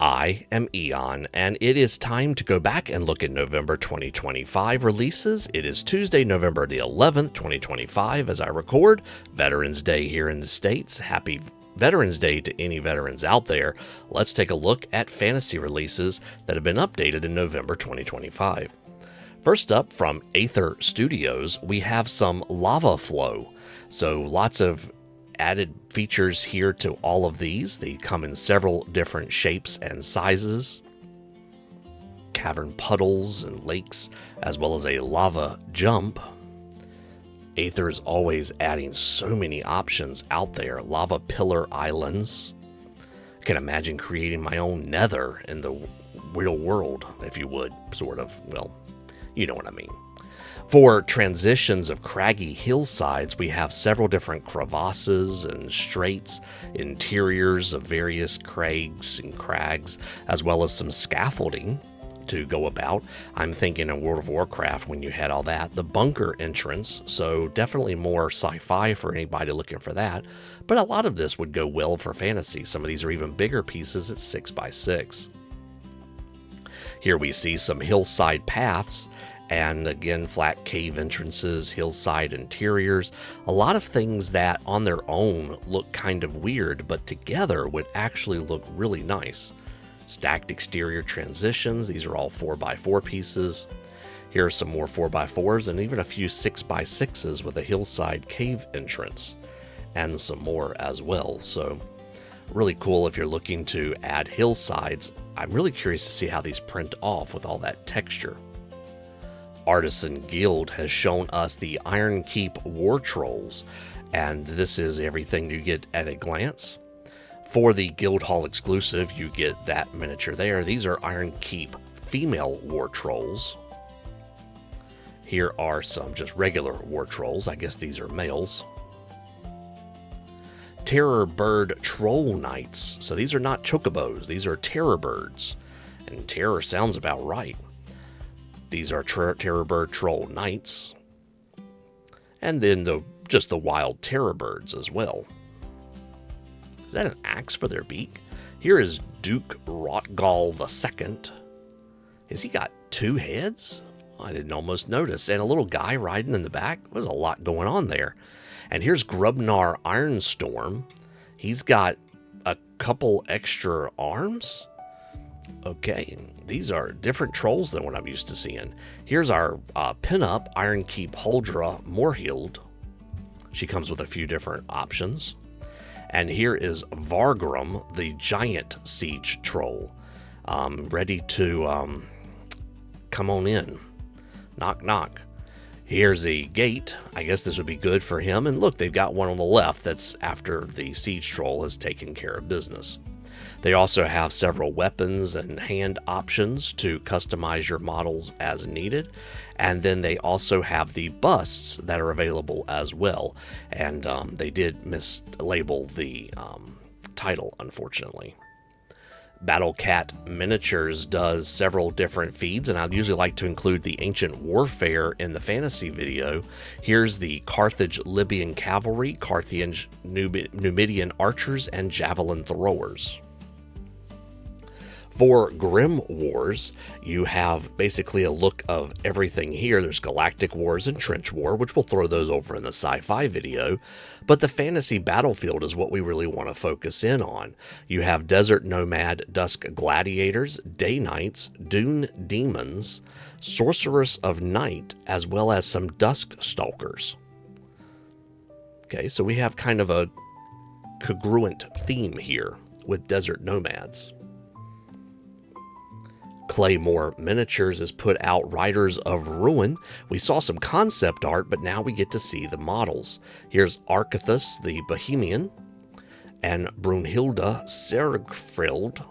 I am Eon, and it is time to go back and look at November 2025 releases. It is Tuesday, November the 11th, 2025, as I record. Veterans Day here in the States. Happy Veterans Day to any veterans out there. Let's take a look at fantasy releases that have been updated in November 2025. First up, from Aether Studios, we have some lava flow. So lots of added features here to all of these. They come in several different shapes and sizes. Cavern puddles and lakes, as well as a lava jump. Aether is always adding so many options out there. Lava pillar islands. I can imagine creating my own nether in the real world, if you would, sort of. Well, you know what I mean. For transitions of craggy hillsides, we have several different crevasses and straits, interiors of various crags and crags, as well as some scaffolding to go about. I'm thinking in World of Warcraft when you had all that. The bunker entrance, so definitely more sci-fi for anybody looking for that. But a lot of this would go well for fantasy. Some of these are even bigger pieces at 6x6. Here we see some hillside paths, and again, flat cave entrances, hillside interiors, a lot of things that on their own look kind of weird, but together would actually look really nice. Stacked exterior transitions, these are all 4x4 pieces. Here are some more 4x4s and even a few 6x6s with a hillside cave entrance, and some more as well. So really cool if you're looking to add hillsides. I'm really curious to see how these print off with all that texture. Artisan Guild has shown us the Iron Keep War Trolls, and this is everything you get at a glance. For the Guild Hall exclusive, you get that miniature there. These are Iron Keep female War Trolls. Here are some just regular War Trolls. I guess these are males. Terror Bird Troll Knights. So these are not chocobos, these are terror birds. And terror sounds about right. These are Terror Bird Troll Knights. And then just the wild terror birds as well. Is that an axe for their beak? Here is Duke Rotgall II. Has he got two heads? I didn't almost notice. And a little guy riding in the back. There's a lot going on there. And here's Grubnar Ironstorm. He's got a couple extra arms. Okay, these are different trolls than what I'm used to seeing. Here's our pin-up Ironkeep Huldra Moorhild. She comes with a few different options. And here is Vargrim, the giant siege troll, ready to come on in. Knock, knock. Here's a gate. I guess this would be good for him. And look, they've got one on the left that's after the siege troll has taken care of business. They also have several weapons and hand options to customize your models as needed. And then they also have the busts that are available as well. And they did mislabel the title, unfortunately. Battlecat Miniatures does several different feeds, and I'd usually like to include the Ancient Warfare in the fantasy video. Here's the Carthage Libyan Cavalry, Carthage Numidian Archers, and Javelin Throwers. For Grim Wars, you have basically a look of everything here. There's Galactic Wars and Trench War, which we'll throw those over in the sci-fi video. But the fantasy battlefield is what we really want to focus in on. You have Desert Nomad Dusk Gladiators, Day Knights, Dune Demons, Sorceress of Night, as well as some Dusk Stalkers. Okay, so we have kind of a congruent theme here with Desert Nomads. Claymore Miniatures has put out Riders of Ruin. We saw some concept art, but now we get to see the models. Here's Arcathus the Bohemian and Brunhilda Sergfield,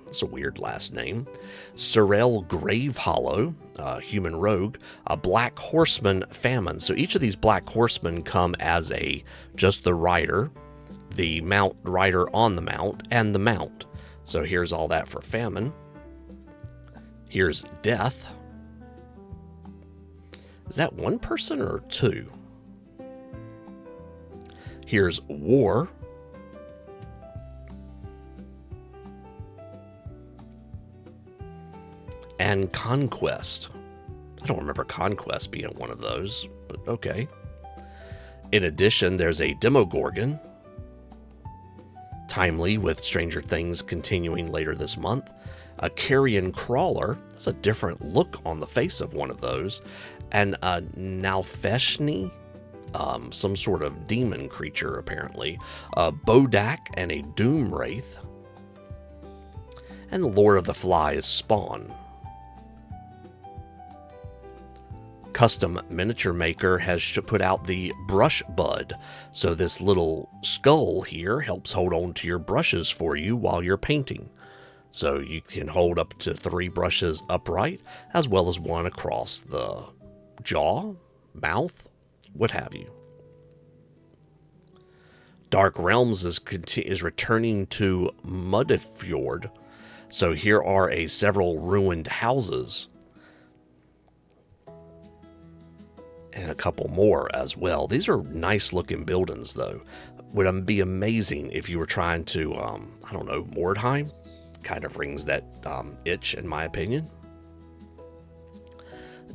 that's a weird last name. Sorel Gravehollow, human rogue, a Black Horseman Famine. So each of these Black Horsemen come as just the rider, the rider on the mount, and the mount. So here's all that for Famine. Here's Death. Is that one person or two? Here's War. and Conquest. I don't remember Conquest being one of those, but okay. In addition, there's a Demogorgon, timely with Stranger Things continuing later this month. A Carrion Crawler, that's a different look on the face of one of those. And a Nalfeshni, some sort of demon creature apparently. A Bodak and a Doom Wraith. And the Lord of the Flies Spawn. Custom Miniature Maker has put out the Brush Bud. So this little skull here helps hold on to your brushes for you while you're painting. So you can hold up to 3 brushes upright, as well as one across the jaw, mouth, what have you. Dark Realms is returning to Muddifjord. So here are several ruined houses. And a couple more as well. These are nice looking buildings though. Would be amazing if you were trying to, I don't know, Mordheim? Kind of rings that itch in my opinion.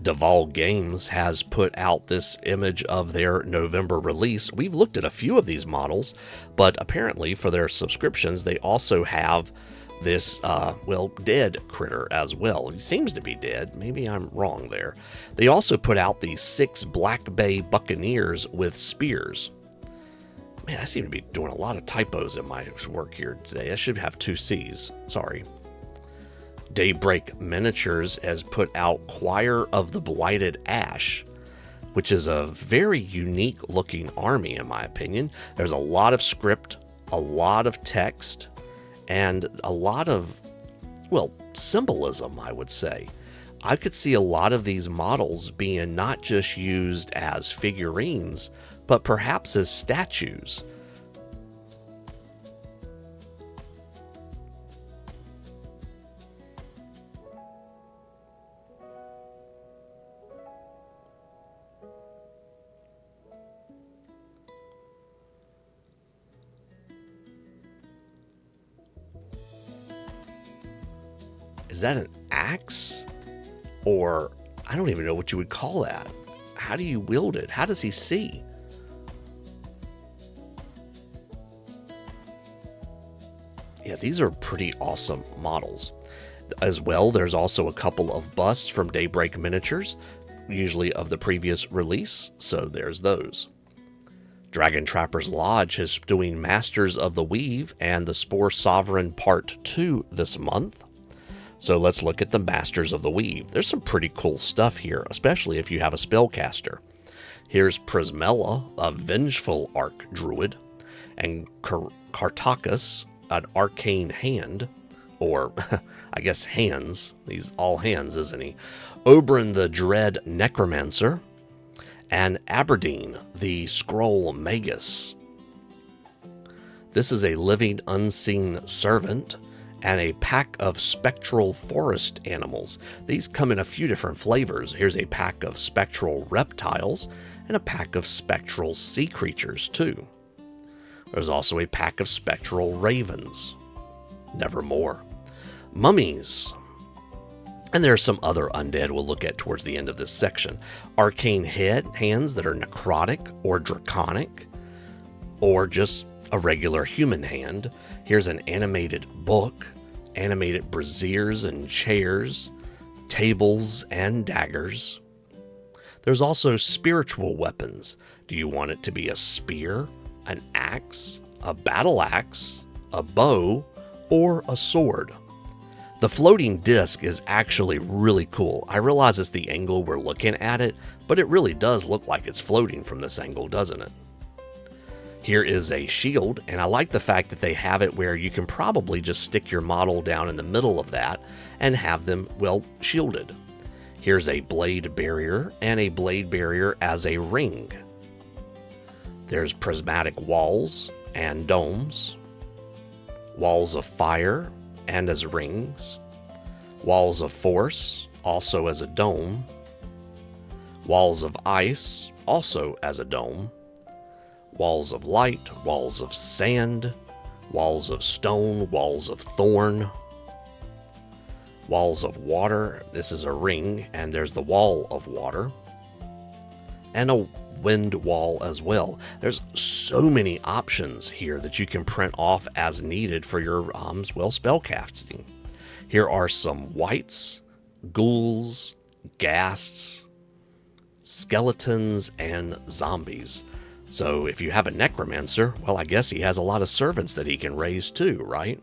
Davale Games has put out this image of their November release. We've looked at a few of these models, but apparently for their subscriptions, they also have this, dead critter as well. He seems to be dead. Maybe I'm wrong there. They also put out the 6 Black Bay Buccaneers with spears. Man, I seem to be doing a lot of typos in my work here today. I should have 2 C's. Sorry. Daybreak Miniatures has put out Choir of the Blighted Ash, which is a very unique looking army in my opinion. There's a lot of script, a lot of text, and a lot of, symbolism, I would say. I could see a lot of these models being not just used as figurines, but perhaps as statues. Is that an axe? Or I don't even know what you would call that. How do you wield it? How does he see? Yeah, these are pretty awesome models. As well, there's also a couple of busts from Daybreak Miniatures, usually of the previous release, so there's those. Dragon Trapper's Lodge is doing Masters of the Weave and the Spore Sovereign Part 2 this month. So let's look at the Masters of the Weave. There's some pretty cool stuff here, especially if you have a spellcaster. Here's Prismella, a vengeful Arc Druid, and Kartakus, an Arcane Hand, or I guess hands. He's all hands, isn't he? Oberon the Dread Necromancer, and Aberdeen, the Scroll Magus. This is a living unseen servant, and a pack of spectral forest animals. These come in a few different flavors. Here's a pack of spectral reptiles and a pack of spectral sea creatures too. There's also a pack of spectral ravens. Nevermore. Mummies. And there are some other undead we'll look at towards the end of this section. Arcane hands that are necrotic or draconic, or just a regular human hand. Here's an animated book, animated braziers and chairs, tables and daggers. There's also spiritual weapons. Do you want it to be a spear, an axe, a battle axe, a bow, or a sword? The floating disc is actually really cool. I realize it's the angle we're looking at it, but it really does look like it's floating from this angle, doesn't it? Here is a shield, and I like the fact that they have it where you can probably just stick your model down in the middle of that and have them, shielded. Here's a blade barrier and a blade barrier as a ring. There's prismatic walls and domes, walls of fire and as rings, walls of force also as a dome, walls of ice also as a dome, walls of light, walls of sand, walls of stone, walls of thorn, Walls of Water. This is a ring, and there's the Wall of Water. And a wind wall as well. There's so many options here that you can print off as needed for your, spellcasting. Here are some wights, ghouls, ghasts, skeletons, and zombies. So if you have a necromancer, well, I guess he has a lot of servants that he can raise too, right?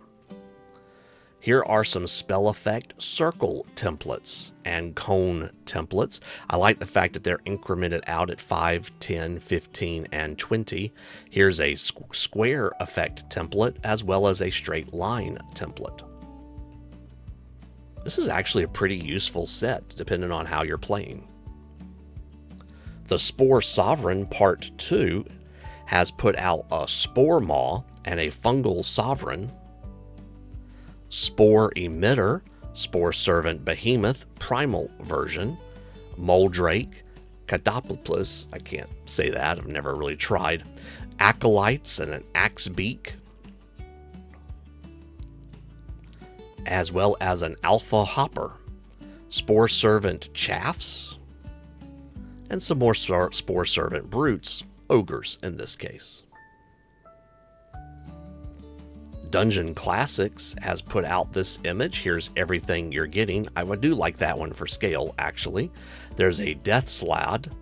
Here are some spell effect circle templates and cone templates. I like the fact that they're incremented out at 5, 10, 15, and 20. Here's a square effect template as well as a straight line template. This is actually a pretty useful set depending on how you're playing. The Spore Sovereign Part 2 has put out a Spore Maw and a Fungal Sovereign, Spore Emitter, Spore Servant Behemoth, Primal version, Moldrake, Cadopolis, I can't say that, I've never really tried, Acolytes and an Axe Beak, as well as an Alpha Hopper, Spore Servant Chaffs, and some more Spore Servant Brutes, Ogres in this case. Dungeon Classics has put out this image. Here's everything you're getting. I do like that one for scale, actually. There's a Death Slad.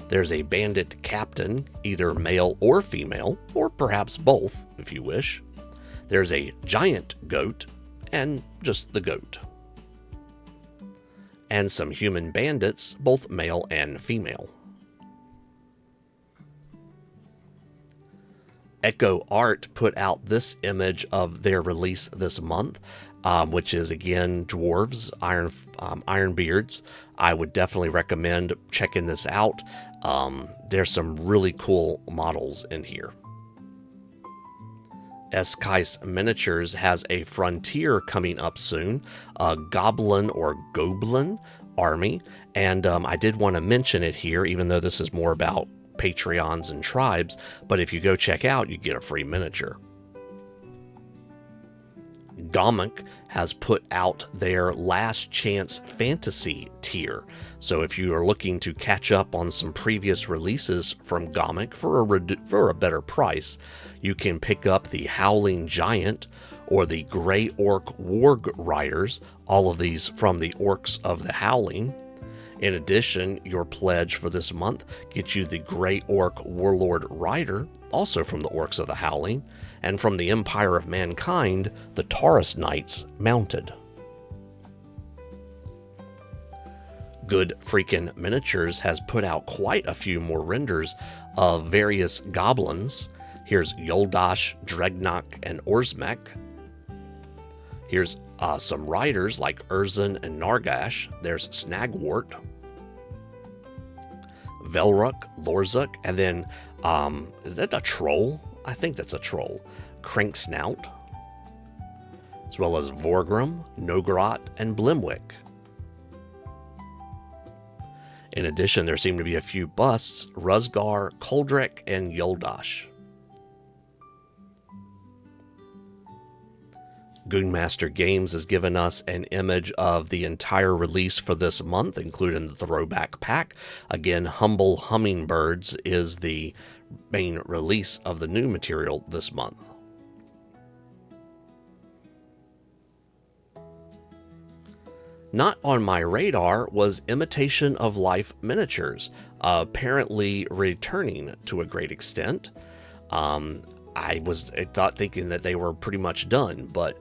There's a Bandit Captain, either male or female, or perhaps both, if you wish. There's a Giant Goat, and just the goat. And some Human Bandits, both male and female. Echo Art put out this image of their release this month, which is again dwarves, Ironbeards. I would definitely recommend checking this out. There's some really cool models in here. Eskice Miniatures has a Frontier coming up soon, a Goblin or Goblin army, and I did want to mention it here, even though this is more about Patreons and tribes, but if you go check out, you get a free miniature. Ghamak has put out their Last Chance Fantasy tier, so if you are looking to catch up on some previous releases from Ghamak for a better price, you can pick up the Howling Giant or the Grey Orc Warg Riders, all of these from the Orcs of the Howling. In addition, your pledge for this month gets you the Grey Orc Warlord Rider, also from the Orcs of the Howling, and from the Empire of Mankind, the Taurus Knights Mounted. Good Freakin Miniatures has put out quite a few more renders of various goblins. Here's Yoldash, Dregnok, and Orzmek. Here's some riders like Urzan and Nargash. There's Snagwort, Velrock, Lorzuk, and then, is that a troll? I think that's a troll. Cranksnout, as well as Vorgrim, Nogrot, and Blimwick. In addition, there seem to be a few busts, Rusgar, Koldrek, and Yoldash. Goonmaster Games has given us an image of the entire release for this month, including the throwback pack. Again, Humble Hummingbirds is the main release of the new material this month. Not on my radar was Imitation of Life Miniatures, apparently returning to a great extent. I was thinking that they were pretty much done, but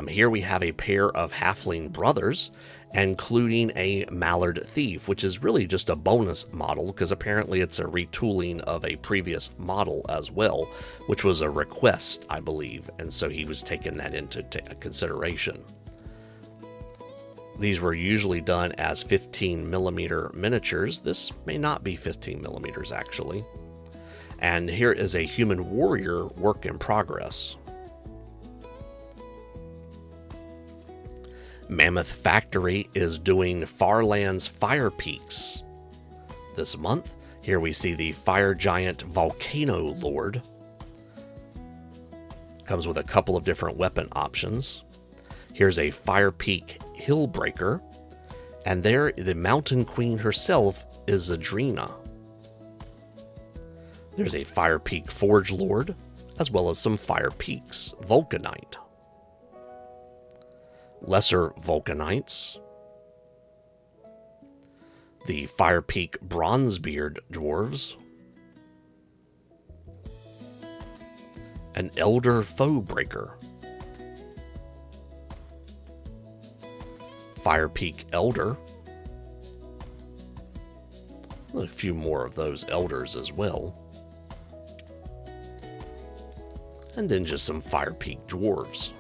here we have a pair of halfling brothers, including a Mallard Thief, which is really just a bonus model, because apparently it's a retooling of a previous model as well, which was a request, I believe, and so he was taking that into consideration. These were usually done as 15mm miniatures. This may not be 15mm, actually. And here is a Human Warrior work in progress. Mammoth Factory is doing Farlands Fire Peaks this month. Here we see the Fire Giant Volcano Lord. Comes with a couple of different weapon options. Here's a Fire Peak Hillbreaker, and there the Mountain Queen herself is Adrena. There's a Fire Peak Forge Lord, as well as some Fire Peaks Vulcanite. Lesser Vulcanites. The Fire Peak Bronzebeard Dwarves. An Elder Foebreaker. Fire Peak Elder. A few more of those elders as well. And then just some Fire Peak Dwarves.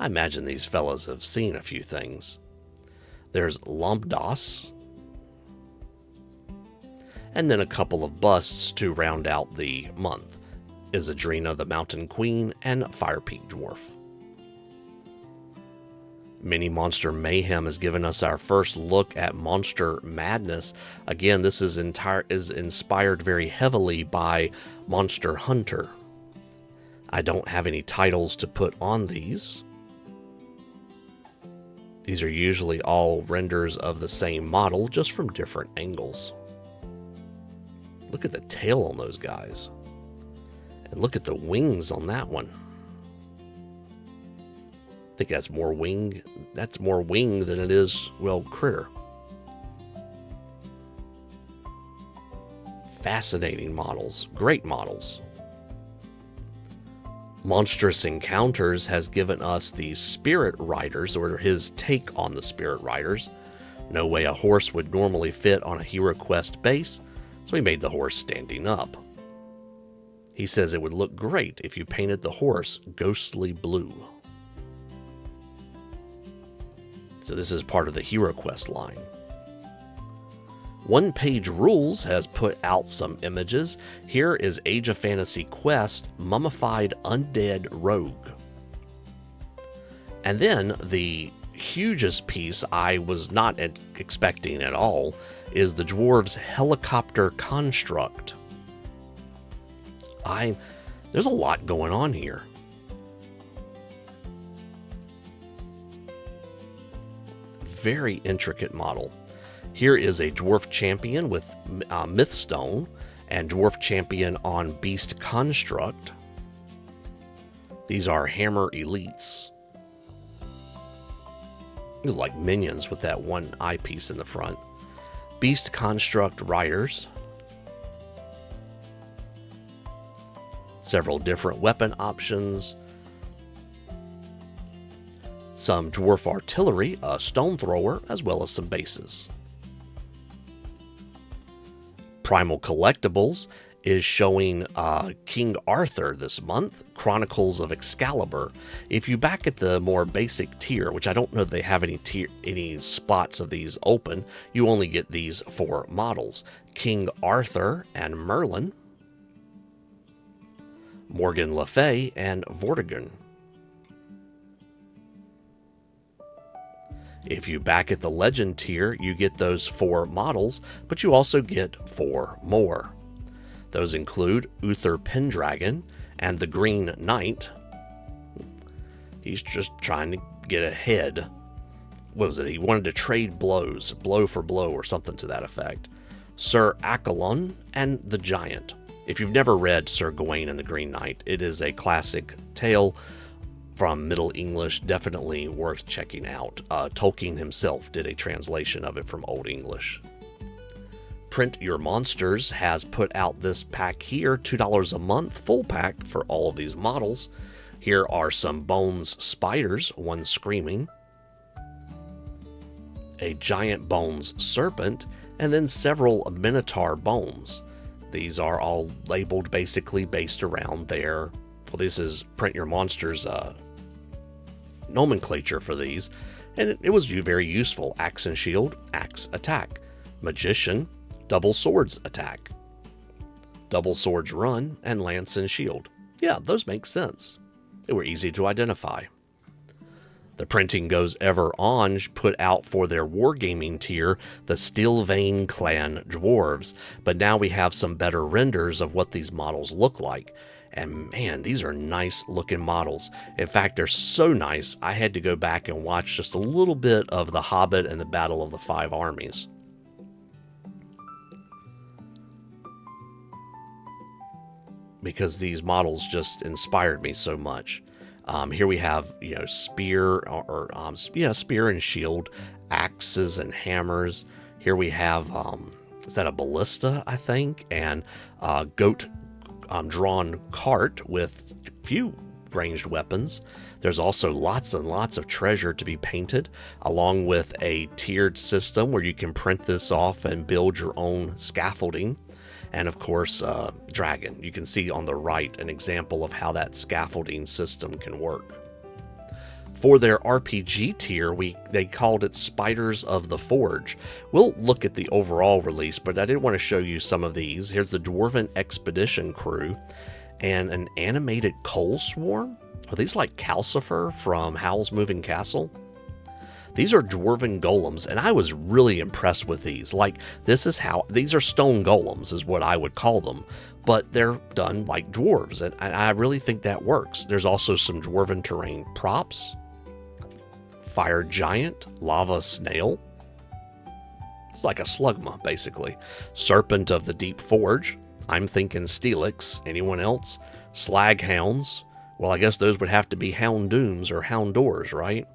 I imagine these fellas have seen a few things. There's Lompdos, and then a couple of busts to round out the month is Adrena the Mountain Queen and Fire Peak Dwarf. Mini Monster Mayhem has given us our first look at Monster Madness. Again, this is inspired very heavily by Monster Hunter. I don't have any titles to put on these. These are usually all renders of the same model, just from different angles. Look at the tail on those guys. And look at the wings on that one. I think that's more wing. That's more wing than it is, well, critter. Fascinating models. Great models. Monstrous Encounters has given us the Spirit Riders, or his take on the Spirit Riders. No way a horse would normally fit on a HeroQuest base, so he made the horse standing up. He says it would look great if you painted the horse ghostly blue. So this is part of the HeroQuest line. One Page Rules has put out some images. Here is Age of Fantasy Quest Mummified Undead Rogue. And then the hugest piece I was not expecting at all is the Dwarves Helicopter Construct. There's a lot going on here. Very intricate model. Here is a Dwarf Champion with Mythstone and Dwarf Champion on Beast Construct. These are Hammer Elites. They look like minions with that one eyepiece in the front. Beast Construct Riders. Several different weapon options. Some Dwarf Artillery, a Stone Thrower, as well as some bases. Primal Collectibles is showing King Arthur this month, Chronicles of Excalibur. If you back at the more basic tier, which I don't know that they have any spots of these open, you only get these 4 models. King Arthur and Merlin, Morgan Le Fay, and Vortigern. If you back at the Legend tier, you get those 4 models, but you also get 4 more. Those include Uther Pendragon and the Green Knight. He's just trying to get ahead. What was it? He wanted to trade blows, blow for blow, or something to that effect. Sir Accolon and the Giant. If you've never read Sir Gawain and the Green Knight, it is a classic tale from Middle English, definitely worth checking out. Tolkien himself did a translation of it from Old English. Print Your Monsters has put out this pack here, $2 a month, full pack for all of these models. Here are some Bones Spiders, one screaming, a Giant Bones Serpent, and then several Minotaur Bones. These are all labeled basically based around their, well, this is Print Your Monsters nomenclature for these, and it was very useful. Axe and Shield, Axe Attack. Magician, Double Swords Attack. Double Swords Run, and Lance and Shield. Yeah, those make sense. They were easy to identify. The printing goes ever on, put out for their wargaming tier, the Steelvain Clan Dwarves, but now we have some better renders of what these models look like. And man, these are nice looking models. In fact, they're so nice, I had to go back and watch just a little bit of The Hobbit and the Battle of the Five Armies. Because these models just inspired me so much. Here we have, spear spear and shield, axes and hammers. Here we have, is that a ballista, I think? And goat drawn cart with few ranged weapons. There's also lots and lots of treasure to be painted, along with a tiered system where you can print this off and build your own scaffolding. And of course, dragon. You can see on the right an example of how that scaffolding system can work. For their RPG tier, they called it Spiders of the Forge. We'll look at the overall release, but I did want to show you some of these. Here's the Dwarven Expedition crew and an animated coal swarm. Are these like Calcifer from Howl's Moving Castle? These are dwarven golems, and I was really impressed with these. These are stone golems is what I would call them, but they're done like dwarves, and I really think that works. There's also some dwarven terrain props. Fire giant, lava snail. It's like a slugma, basically. Serpent of the Deep Forge. I'm thinking Steelix. Anyone else? Slag hounds. Well, I guess those would have to be Houndooms or Houndors, right?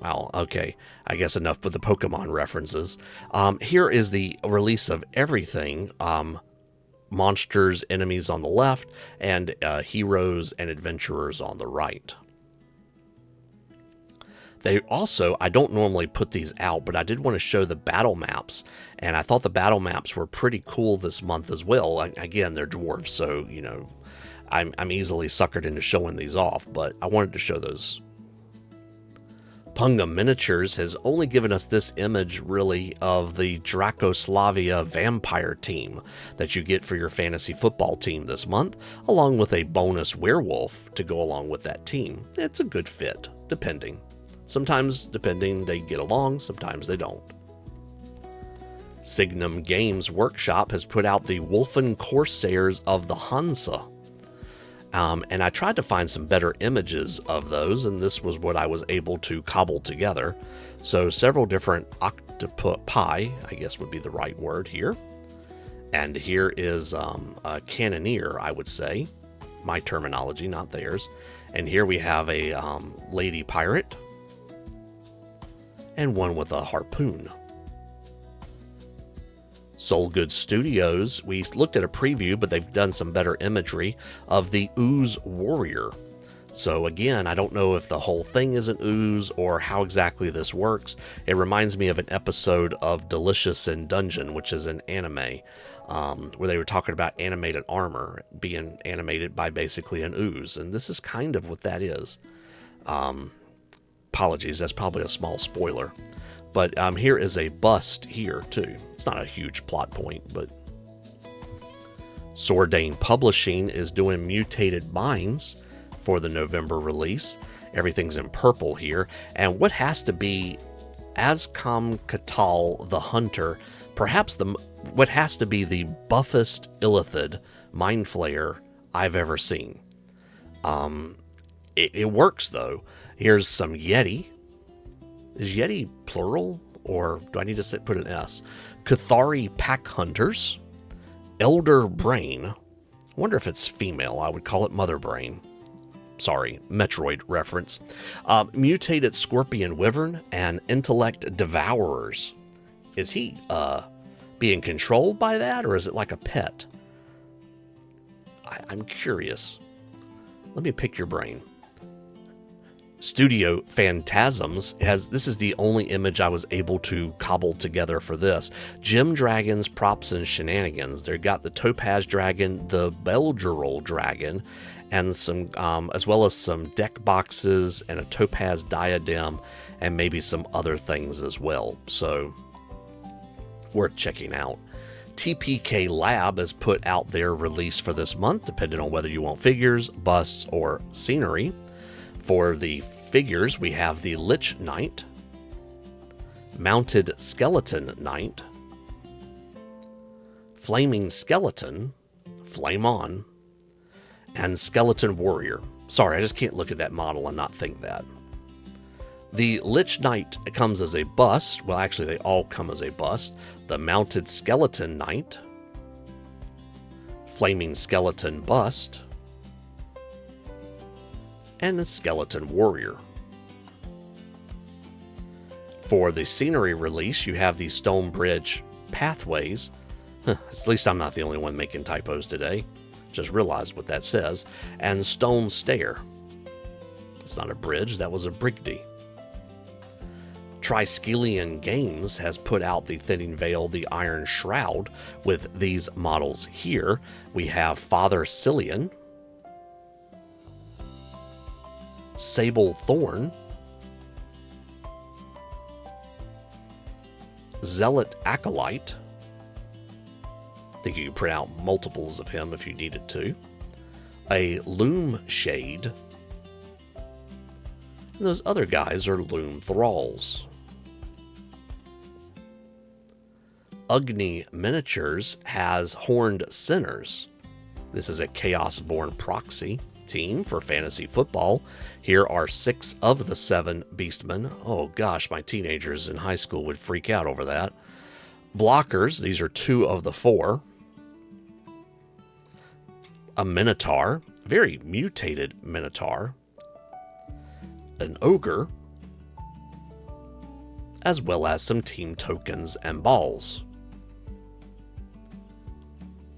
Well, okay, I guess enough with the Pokemon references. Here is the release of everything. Monsters, enemies on the left, and heroes and adventurers on the right. They also, I don't normally put these out, but I did want to show the battle maps, and I thought the battle maps were pretty cool this month as well. Again, they're dwarves, so, I'm easily suckered into showing these off, but I wanted to show those. Punga Miniatures has only given us this image, really, of the Dracoslavia vampire team that you get for your fantasy football team this month, along with a bonus werewolf to go along with that team. It's a good fit, depending. Sometimes, they get along, sometimes they don't. Signum Games Workshop has put out the Wolfen Corsairs of the Hansa. And I tried to find some better images of those, and this was what I was able to cobble together. So several different octopi, I guess would be the right word here. And here is a cannoneer, I would say. My terminology, not theirs. And here we have a lady pirate. And one with a harpoon. SolGood Studios, we looked at a preview, but they've done some better imagery of the Ooze Warrior. So again, I don't know if the whole thing is an ooze or how exactly this works. It reminds me of an episode of Delicious in Dungeon, which is an anime, where they were talking about animated armor being animated by basically an ooze, and this is kind of what that is. Apologies, that's probably a small spoiler. But here is a bust here, too. It's not a huge plot point, but... Sordane Publishing is doing Mutated Minds for the November release. Everything's in purple here. And what has to be Azcom Katal the Hunter, perhaps what has to be the buffest Illithid Mind Flayer I've ever seen. It works, though. Here's some Yeti. Is Yeti plural, or do I need to put an S? Cathari Pack Hunters. Elder Brain. I wonder if it's female. I would call it Mother Brain. Sorry, Metroid reference. Mutated Scorpion Wyvern and Intellect Devourers. Is he being controlled by that, or is it like a pet? I'm curious. Let me pick your brain. Studio Fantasms this is the only image I was able to cobble together for this. Gem Dragons, Props, and Shenanigans. They've got the Topaz Dragon, the Belduril Dragon, and some, as well as some deck boxes and a Topaz Diadem, and maybe some other things as well. So, worth checking out. TPK Lab has put out their release for this month, depending on whether you want figures, busts, or scenery. For the figures, we have the Lich Knight, Mounted Skeleton Knight, Flaming Skeleton, Flame On, and Skeleton Warrior. Sorry, I just can't look at that model and not think that. The Lich Knight comes as a bust. Well, actually, they all come as a bust. The Mounted Skeleton Knight, Flaming Skeleton Bust, and a Skeleton Warrior. For the scenery release, you have the Stonebridge Pathways. At least I'm not the only one making typos today. Just realized what that says. And Stone Stair. It's not a bridge, that was a brigdy. Triskelion Games has put out the Thinning Veil, the Iron Shroud, with these models here. We have Father Cillian, Sable Thorn, Zealot Acolyte. I think you could print out multiples of him if you needed to. A Loom Shade. And those other guys are Loom Thralls. Ugni Miniatures has Horned Sinners. This is a Chaos-born proxy team for fantasy football. Here are 6 of the 7 Beastmen. Oh gosh, my teenagers in high school would freak out over that. Blockers, these are 2 of the 4. A Minotaur, very mutated Minotaur. An Ogre, as well as some team tokens and balls.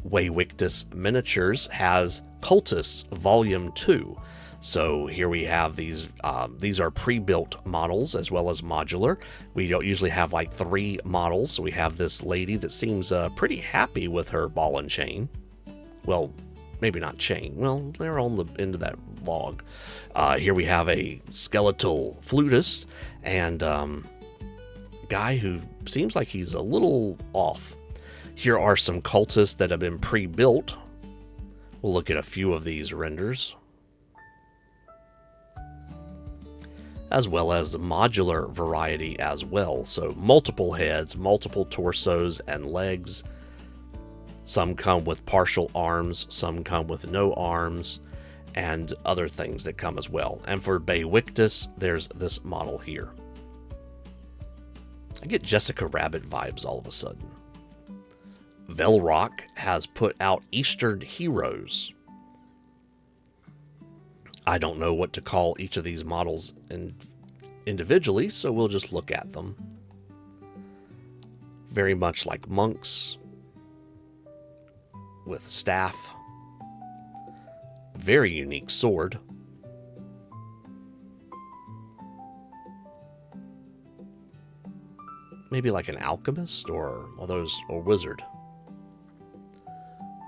Vae Victis Miniatures has Cultists Volume 2. So here we have these are pre-built models as well as modular. We don't usually have like 3 models. So we have this lady that seems pretty happy with her ball and chain. Well, maybe not chain. Well, they're on the end of that log. Here we have a skeletal flutist and guy who seems like he's a little off. Here are some cultists that have been pre-built. We'll look at a few of these renders, as well as modular variety as well. So multiple heads, multiple torsos and legs. Some come with partial arms, some come with no arms, and other things that come as well. And for Vae Victis, there's this model here. I get Jessica Rabbit vibes all of a sudden. Velrock has put out Eastern Heroes. I don't know what to call each of these models individually, so we'll just look at them. Very much like monks, with staff. Very unique sword. Maybe like an alchemist or wizard.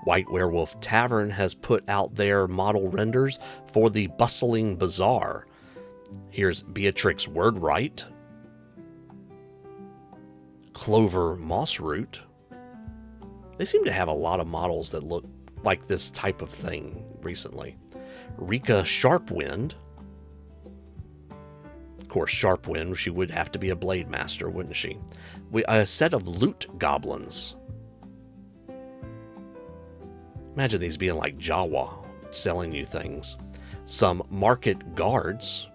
White Werewolf Tavern has put out their model renders for the Bustling Bazaar. Here's Beatrix Wordwright, Clover Mossroot. They seem to have a lot of models that look like this type of thing recently. Rika Sharpwind. Of course, Sharpwind, she would have to be a Blade Master, wouldn't she? A set of Loot Goblins. Imagine these being like Jawa, selling you things. Some Market Guards.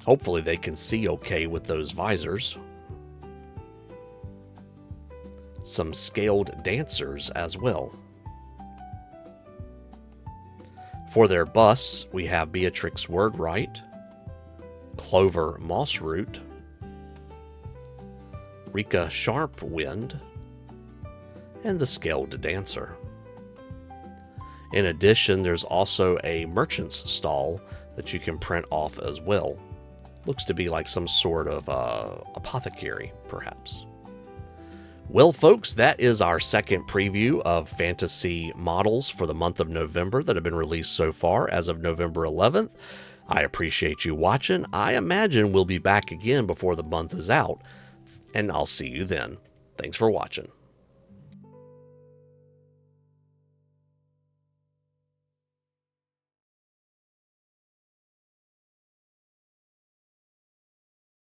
Hopefully they can see okay with those visors. Some Scaled Dancers as well. For their busts, we have Beatrix Wordwright, Clover Mossroot, Rika Sharpwind, and the Scaled Dancer. In addition, there's also a merchant's stall that you can print off as well. Looks to be like some sort of apothecary, perhaps. Well, folks, that is our second preview of fantasy models for the month of November that have been released so far as of November 11th. I appreciate you watching. I imagine we'll be back again before the month is out, and I'll see you then. Thanks for watching.